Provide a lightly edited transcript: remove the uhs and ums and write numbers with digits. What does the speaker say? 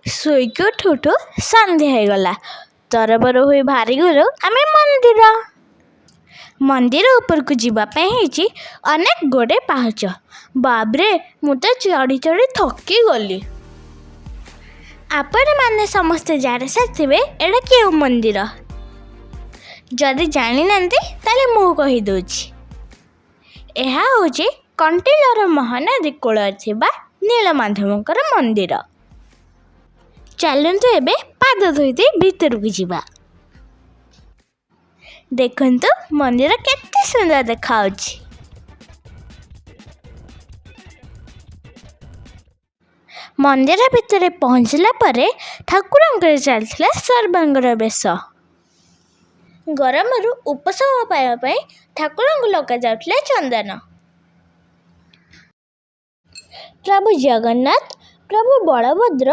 ଶୋଇକି ଉଠୁ ଉଠୁ ସନ୍ଧ୍ୟା ହେଇଗଲା। ତରବର ହୋଇ ବାହାରିଗଲୁ ଆମେ ମନ୍ଦିର ଉପରକୁ ଯିବା ପାଇଁ ହେଇଛି ଅନେକ ଗୋଡ଼େ ପାହାଚ। ବାବରେ, ମୁଁ ତ ଚଢ଼ି ଚଢ଼ି ଥକି ଗଲି। ଆପଣମାନେ ସମସ୍ତେ ଜାଣି ସାରିଥିବେ ଏଇଟା କେଉଁ ମନ୍ଦିର। ଯଦି ଜାଣିନାହାନ୍ତି ତାହେଲେ ମୁଁ କହିଦେଉଛି। ଏହା ହେଉଛି କଣ୍ଟିଲୋର ମହାନଦୀ କୂଳରେ ଥିବା ନୀଳମାଧବଙ୍କର ମନ୍ଦିର। ଚାଲନ୍ତୁ ଏବେ ପାଦ ଧୋଇ ଦେଇ ଭିତରକୁ ଯିବା। ଦେଖନ୍ତୁ ମନ୍ଦିର କେତେ ସୁନ୍ଦର ଦେଖାଯାଉଛି। ମନ୍ଦିର ଭିତରେ ପହଞ୍ଚିଲା ପରେ ଠାକୁରଙ୍କର ଚାଲିଥିଲା ସର୍ବାଙ୍ଗର ବେଶ। ଗରମରୁ ଉପଶମ ପାଇବା ପାଇଁ ଠାକୁରଙ୍କୁ ଲଗାଯାଉଥିଲା ଚନ୍ଦନ। ପ୍ରଭୁ ଜଗନ୍ନାଥ, ପ୍ରଭୁ ବଳଭଦ୍ର